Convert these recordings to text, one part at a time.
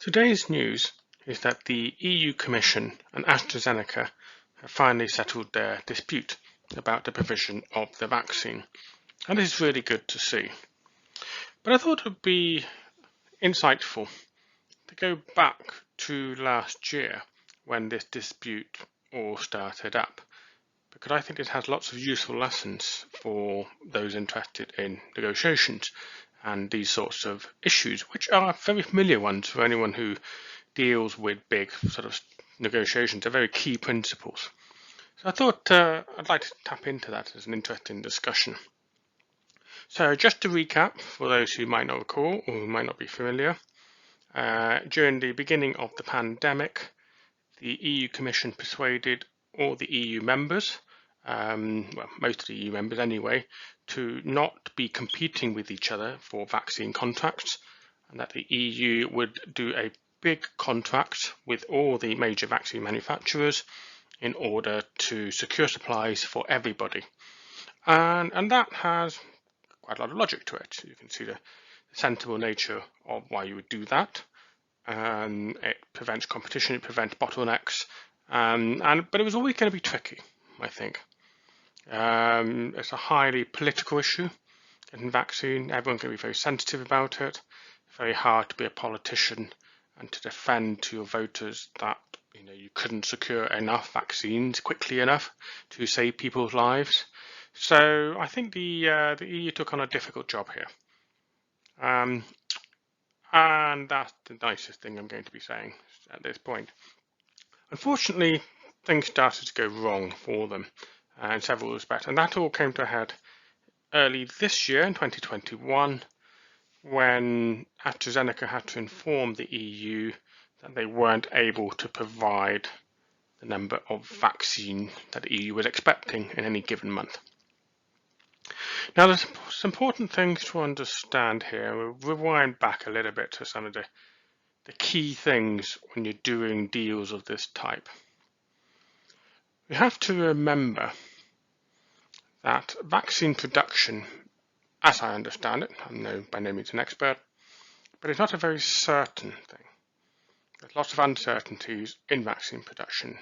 Today's news is that the EU Commission and AstraZeneca have finally settled their dispute about the provision of the vaccine. And this is really good to see. But I thought it would be insightful to go back to last year when this dispute all started up, because I think it has lots of useful lessons for those interested in negotiations and these sorts of issues, which are very familiar ones for anyone who deals with big sort of negotiations. They're very key principles. So I thought I'd like to tap into that as an interesting discussion. So just to recap, for those who might not recall or who might not be familiar, during the beginning of the pandemic, the EU Commission persuaded all the EU members, well, most of the EU members anyway, to not be competing with each other for vaccine contracts, and that the EU would do a big contract with all the major vaccine manufacturers in order to secure supplies for everybody. And that has quite a lot of logic to it. You can see the sensible nature of why you would do that. It prevents competition, it prevents bottlenecks, but it was always going to be tricky, I think. It's a highly political issue, getting vaccine. Everyone's going to be very sensitive about it. It's very hard to be a politician and to defend to your voters that you couldn't secure enough vaccines quickly enough to save people's lives. So I think the EU took on a difficult job here. And that's the nicest thing I'm going to be saying at this point. Unfortunately, things started to go wrong for them in several respects, and that all came to a head early this year in 2021 when AstraZeneca had to inform the EU that they weren't able to provide the number of vaccine that the EU was expecting in any given month. Now, there's some important things to understand here. We'll rewind back a little bit to some of the key things when you're doing deals of this type. We have to remember that vaccine production, as I understand it, I'm by no means an expert, but it's not a very certain thing. There's lots of uncertainties in vaccine production,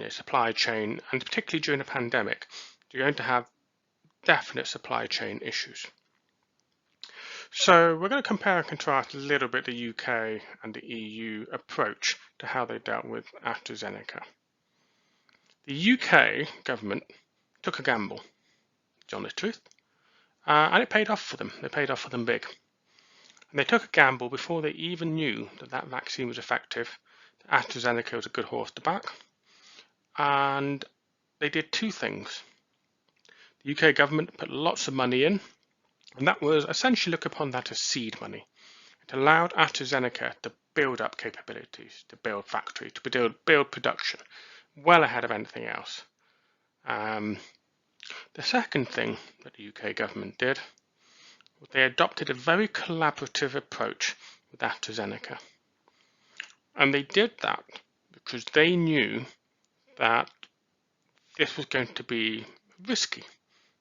supply chain, and particularly during a pandemic, you're going to have definite supply chain issues. So we're going to compare and contrast a little bit the UK and the EU approach to how they dealt with AstraZeneca. The UK government took a gamble, the honest truth, and it paid off for them. They paid off for them big. And they took a gamble before they even knew that that vaccine was effective, that AstraZeneca was a good horse to back, and they did two things. The UK government put lots of money in, and that was essentially look upon that as seed money. It allowed AstraZeneca to build up capabilities, to build factories, to build production, well ahead of anything else. The second thing that the UK government did was they adopted a very collaborative approach with AstraZeneca. And they did that because they knew that this was going to be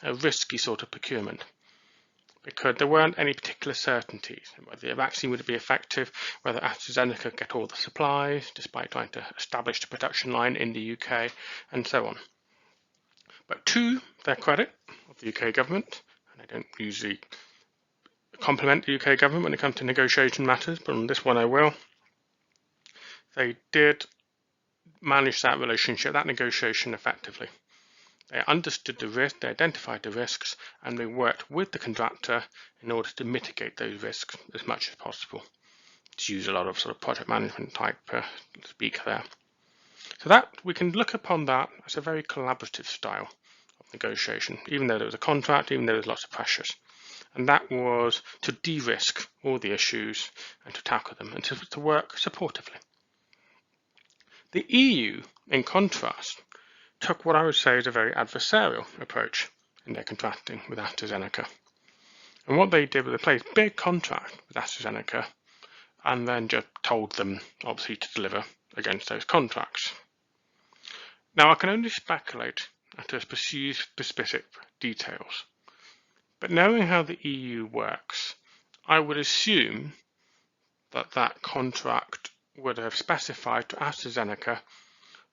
a risky sort of procurement, because there weren't any particular certainties whether the vaccine would be effective, whether AstraZeneca could get all the supplies despite trying to establish the production line in the UK, and so on. But to their credit of the UK government, and I don't usually compliment the UK government when it comes to negotiation matters, but on this one I will, they did manage that relationship, that negotiation effectively. They understood the risk, they identified the risks, and they worked with the contractor in order to mitigate those risks as much as possible. To use a lot of sort of project management type speak there. So that we can look upon that as a very collaborative style of negotiation, even though there was a contract, even though there was lots of pressures. And that was to de-risk all the issues and to tackle them and to work supportively. The EU, in contrast, took what I would say is a very adversarial approach in their contracting with AstraZeneca. And what they did was they placed a big contract with AstraZeneca and then just told them, obviously, to deliver against those contracts. Now, I can only speculate as to specific details, but knowing how the EU works, I would assume that that contract would have specified to AstraZeneca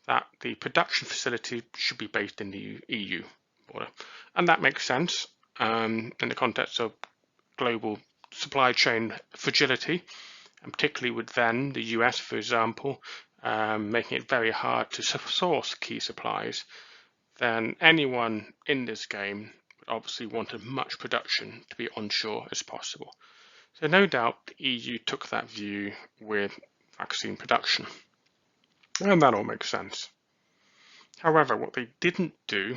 that the production facility should be based in the EU border. And that makes sense in the context of global supply chain fragility, and particularly with then the US, for example, making it very hard to source key supplies. Then anyone in this game would obviously want as much production to be onshore as possible. So no doubt the EU took that view with vaccine production. And that all makes sense. However, what they didn't do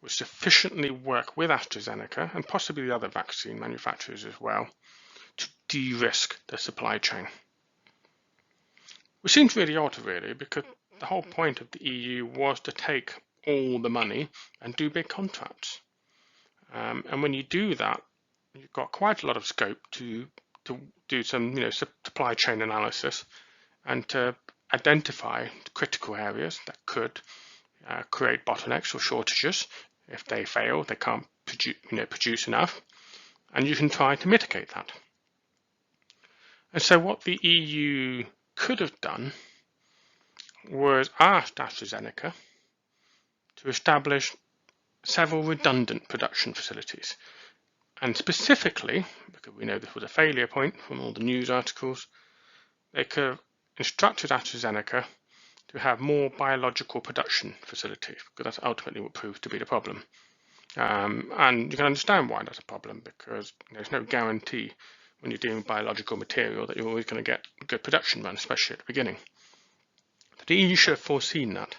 was sufficiently work with AstraZeneca and possibly the other vaccine manufacturers as well to de-risk the supply chain. Which seems really odd, really, because the whole point of the EU was to take all the money and do big contracts. And when you do that, you've got quite a lot of scope to do some supply chain analysis and to identify critical areas that could create bottlenecks or shortages. If they fail, they can't produce enough, and you can try to mitigate that. And so what the EU could have done was asked AstraZeneca to establish several redundant production facilities. And specifically, because we know this was a failure point from all the news articles, they could have instructed AstraZeneca to have more biological production facilities, because that's ultimately what proved to be the problem. And you can understand why that's a problem, because there's no guarantee when you're dealing with biological material that you're always going to get a good production run, especially at the beginning. But the EU should have foreseen that,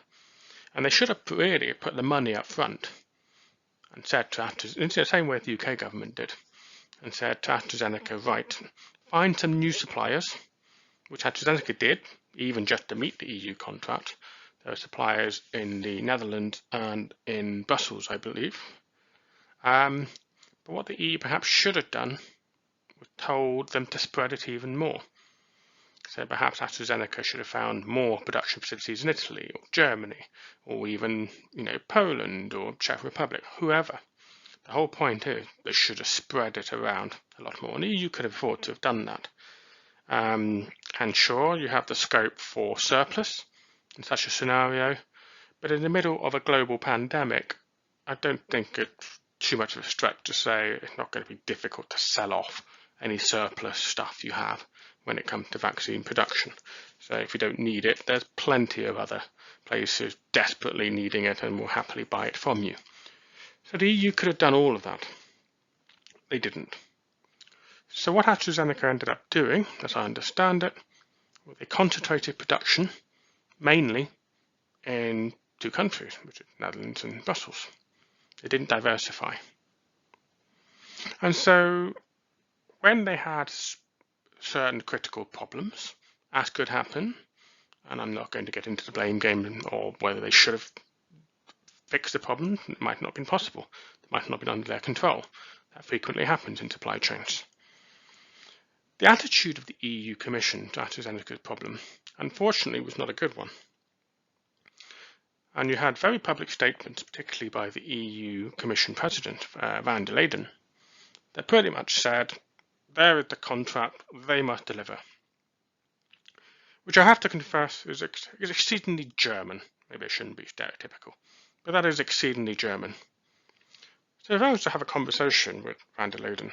and they should have really put the money up front and said to AstraZeneca, the same way the UK government did, and said to AstraZeneca, right, find some new suppliers, which AstraZeneca did, even just to meet the EU contract. There are suppliers in the Netherlands and in Brussels, I believe. But what the EU perhaps should have done was told them to spread it even more. So perhaps AstraZeneca should have found more production facilities in Italy or Germany or even Poland or Czech Republic, whoever. The whole point is they should have spread it around a lot more, and the EU could afford to have done that. And sure, you have the scope for surplus in such a scenario, but in the middle of a global pandemic, I don't think it's too much of a stretch to say it's not going to be difficult to sell off any surplus stuff you have when it comes to vaccine production. So if you don't need it, there's plenty of other places desperately needing it and will happily buy it from you. So the EU could have done all of that. They didn't. So what AstraZeneca ended up doing, as I understand it, was they concentrated production mainly in two countries, which are Netherlands and Brussels. They didn't diversify. And so when they had certain critical problems, as could happen, and I'm not going to get into the blame game or whether they should have fixed the problem, it might not have been possible. It might not have been under their control. That frequently happens in supply chains. The attitude of the EU Commission to AstraZeneca's problem, unfortunately, was not a good one. And you had very public statements, particularly by the EU Commission President, van der Leyen, that pretty much said, there is the contract, they must deliver. Which I have to confess is exceedingly German. Maybe it shouldn't be stereotypical, but that is exceedingly German. So if I was to have a conversation with van der Leyen,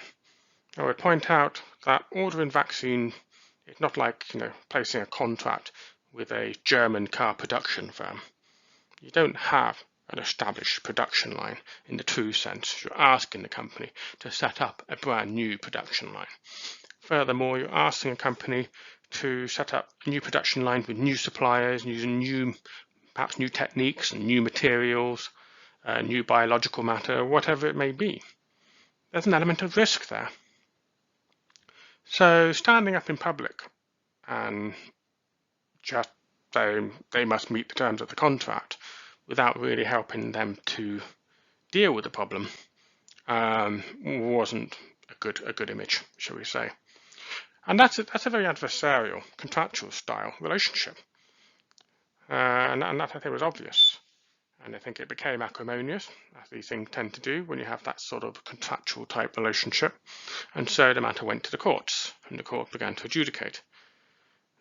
I would point out that ordering vaccine is not like placing a contract with a German car production firm. You don't have an established production line in the true sense. You're asking the company to set up a brand new production line. Furthermore, you're asking a company to set up a new production line with new suppliers, using perhaps new techniques and new materials, new biological matter, whatever it may be. There's an element of risk there. So standing up in public and just saying they must meet the terms of the contract without really helping them to deal with the problem wasn't a good image, shall we say. And that's a very adversarial, contractual style relationship. And that I think was obvious. And I think it became acrimonious, as these things tend to do when you have that sort of contractual type relationship. And so the matter went to the courts, and the court began to adjudicate.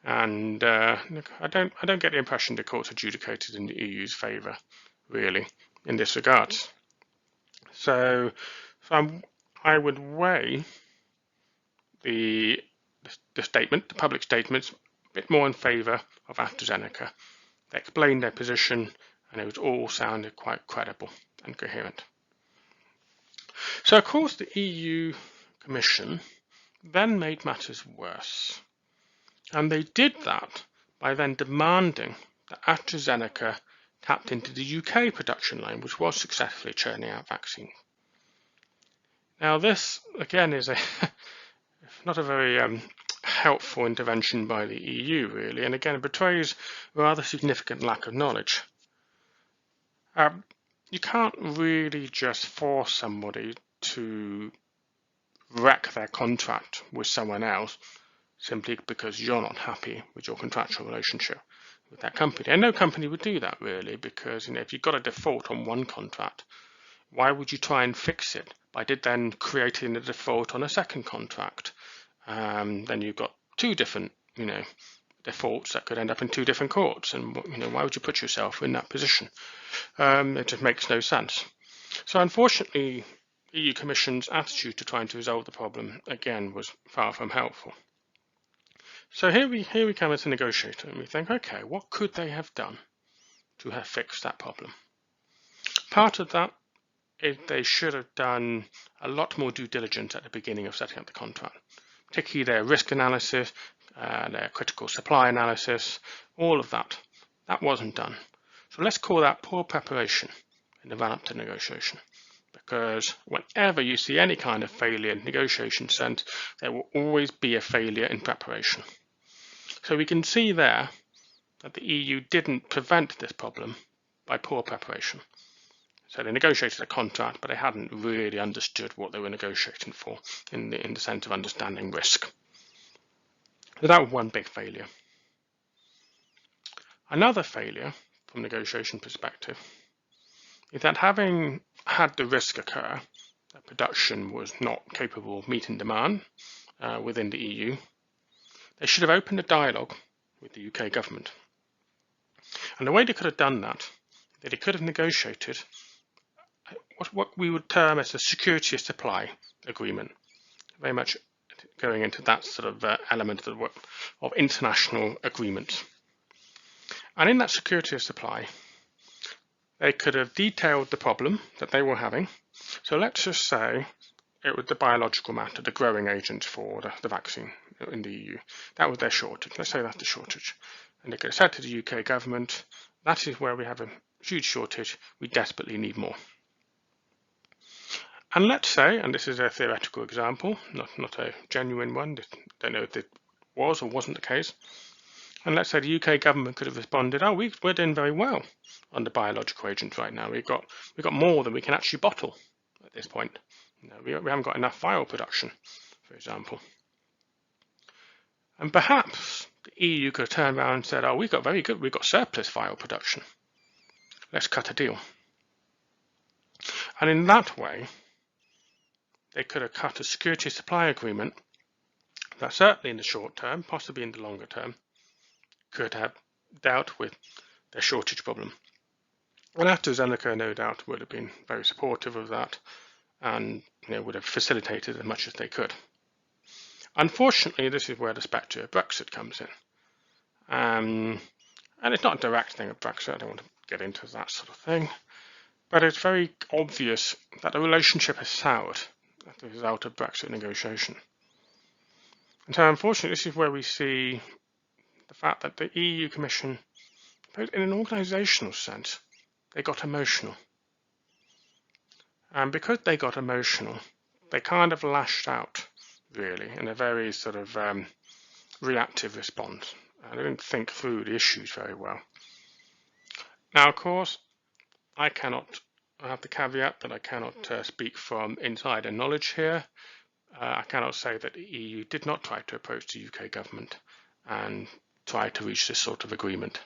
And I don't get the impression the court's adjudicated in the EU's favour, really, in this regard. So I would weigh the statement, the public statements, a bit more in favour of AstraZeneca. They explained their position, and it was all sounded quite credible and coherent. So, of course, the EU Commission then made matters worse. And they did that by then demanding that AstraZeneca tapped into the UK production line, which was successfully churning out vaccine. Now, this, again, is not a very helpful intervention by the EU, really, and again, it betrays a rather significant lack of knowledge. You can't really just force somebody to wreck their contract with someone else simply because you're not happy with your contractual relationship with that company. And no company would do that, really, because if you've got a default on one contract, why would you try and fix it by then creating a default on a second contract? Then you've got two different, defaults that could end up in two different courts, and why would you put yourself in that position? It just makes no sense. So unfortunately, EU Commission's attitude to trying to resolve the problem again was far from helpful. So here we come as a negotiator, and we think, okay, what could they have done to have fixed that problem? Part of that is they should have done a lot more due diligence at the beginning of setting up the contract, particularly their risk analysis, their critical supply analysis, all of that. That wasn't done. So let's call that poor preparation in the run-up to negotiation. Because whenever you see any kind of failure in negotiation sense, there will always be a failure in preparation. So we can see there that the EU didn't prevent this problem by poor preparation. So they negotiated a contract, but they hadn't really understood what they were negotiating for in the sense of understanding risk. So that was one big failure. Another failure from a negotiation perspective is that having had the risk occur that production was not capable of meeting demand within the EU, they should have opened a dialogue with the UK government. And the way they could have done that, they could have negotiated what we would term as a security of supply agreement, very much going into that sort of element of international agreement. And in that security of supply, they could have detailed the problem that they were having. So let's just say it was the biological matter, the growing agent for the vaccine in the EU. That was their shortage. Let's say that's the shortage. And they could have said to the UK government, that is where we have a huge shortage, we desperately need more. And let's say, and this is a theoretical example, not a genuine one, don't know if it was or wasn't the case, and let's say the UK government could have responded, oh, we're doing very well on the biological agents right now. We've got more than we can actually bottle at this point. We haven't got enough vial production, for example. And perhaps the EU could have turned around and said, oh, we've got surplus vial production. Let's cut a deal. And in that way, they could have cut a security supply agreement that certainly in the short term, possibly in the longer term, could have dealt with their shortage problem. And AstraZeneca, no doubt, would have been very supportive of that and would have facilitated as much as they could. Unfortunately, this is where the spectre of Brexit comes in. And it's not a direct thing of Brexit, I don't want to get into that sort of thing, but it's very obvious that the relationship has soured as a result of Brexit negotiation. And so unfortunately, this is where we see the fact that the EU Commission, in an organisational sense, they got emotional. And because they got emotional, they kind of lashed out, really, in a very sort of reactive response. And they didn't think through the issues very well. Now, of course, I have the caveat that I cannot speak from insider knowledge here. I cannot say that the EU did not try to approach the UK government and try to reach this sort of agreement.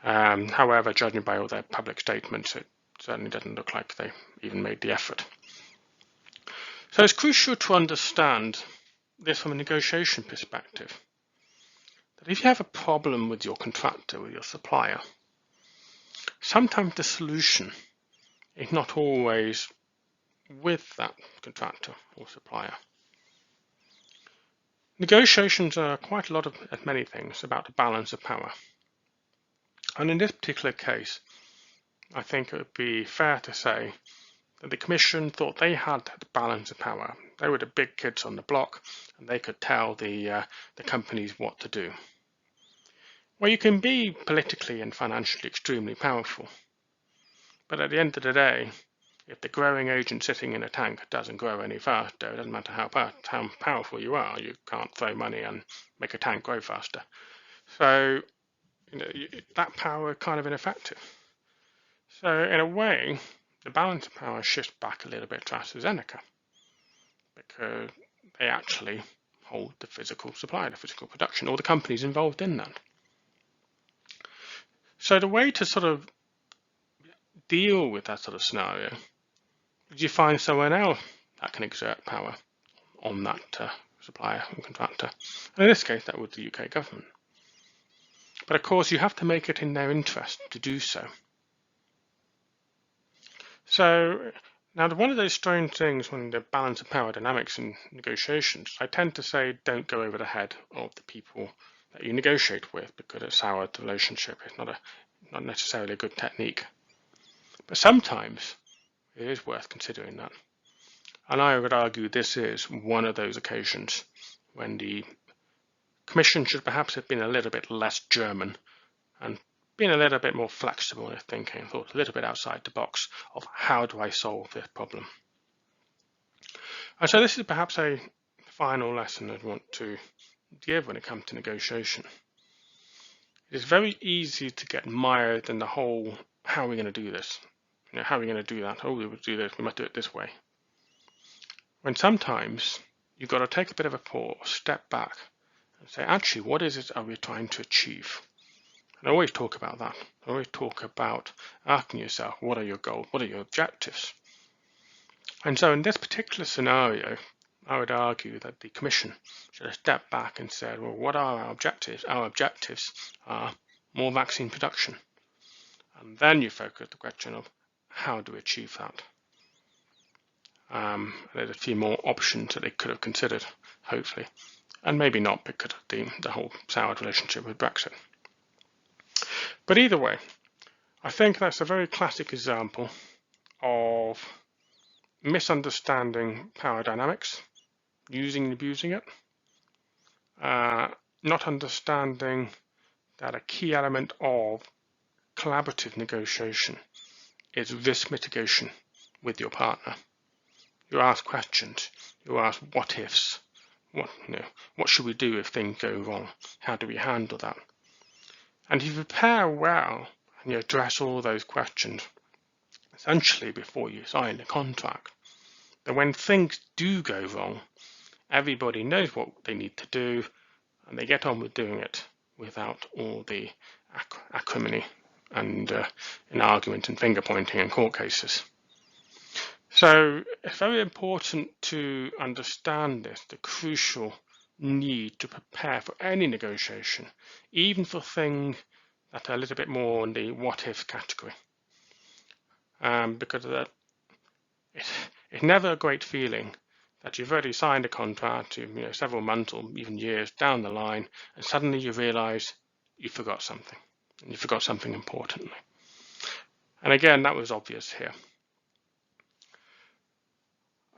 However, judging by all their public statements, it certainly doesn't look like they even made the effort. So it's crucial to understand this from a negotiation perspective. that if you have a problem with your contractor, with your supplier, sometimes the solution is not always with that contractor or supplier. Negotiations are quite a lot of, at many things, about the balance of power. And in this particular case, I think it would be fair to say that the Commission thought they had the balance of power. They were the big kids on the block, and they could tell the companies what to do. Well, you can be politically and financially extremely powerful, but at the end of the day, if the growing agent sitting in a tank doesn't grow any faster, it doesn't matter how powerful you are, you can't throw money and make a tank grow faster. So that power is kind of ineffective. So in a way, the balance of power shifts back a little bit to AstraZeneca, because they actually hold the physical supply, the physical production, or the companies involved in that. So the way to sort of deal with that sort of scenario is you find someone else that can exert power on that supplier and contractor. And in this case, that was the UK government. But of course, you have to make it in their interest to do so. So now, one of those strange things when the balance of power dynamics in negotiations, I tend to say don't go over the head of the people that you negotiate with, because it's soured the relationship. It's not necessarily a good technique. But sometimes it is worth considering that. And I would argue this is one of those occasions when the Commission should perhaps have been a little bit less German and been a little bit more flexible in thinking, thought a little bit outside the box of how do I solve this problem. And so this is perhaps a final lesson I'd want to give when it comes to negotiation. It is very easy to get mired in the whole, how are we going to do this? How are we going to do that? Oh, we would do this, we must do it this way. When sometimes you've got to take a bit of a pause, step back, and say, actually, what is it are we trying to achieve? And I always talk about that. I always talk about asking yourself, what are your goals? What are your objectives? And so in this particular scenario, I would argue that the Commission should have stepped back and said, well, what are our objectives? Our objectives are more vaccine production. And then you focus the question of how do we achieve that? There's a few more options that they could have considered, hopefully, and maybe not because of the whole soured relationship with Brexit. But either way, I think that's a very classic example of misunderstanding power dynamics, using and abusing it, not understanding that a key element of collaborative negotiation is risk mitigation with your partner. You ask questions, you ask what ifs, what should we do if things go wrong? How do we handle that? And if you prepare well and you address all those questions, essentially before you sign the contract, then when things do go wrong, everybody knows what they need to do and they get on with doing it without all the acrimony and in argument and finger pointing and court cases. So it's very important to understand this, the crucial need to prepare for any negotiation, even for things that are a little bit more in the what-if category. Because it's never a great feeling that you've already signed a contract, several months or even years down the line, and suddenly you realise you forgot something, and you forgot something importantly. And again, that was obvious here.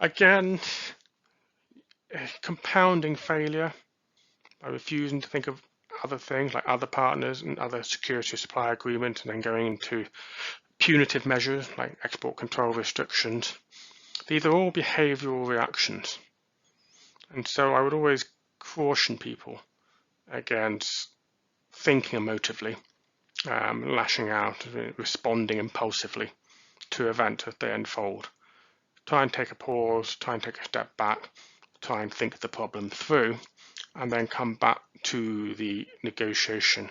Again, compounding failure by refusing to think of other things like other partners and other security supply agreements, and then going into punitive measures like export control restrictions. These are all behavioural reactions. And so I would always caution people against thinking emotively, lashing out, responding impulsively to events as they unfold. Try and take a pause, try and take a step back, try and think the problem through, and then come back to the negotiation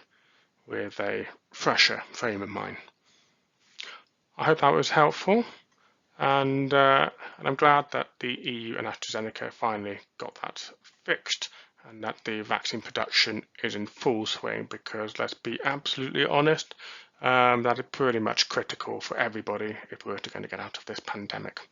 with a fresher frame of mind. I hope that was helpful, and I'm glad that the EU and AstraZeneca finally got that fixed and that the vaccine production is in full swing, because let's be absolutely honest, that is pretty much critical for everybody if we're going to get out of this pandemic.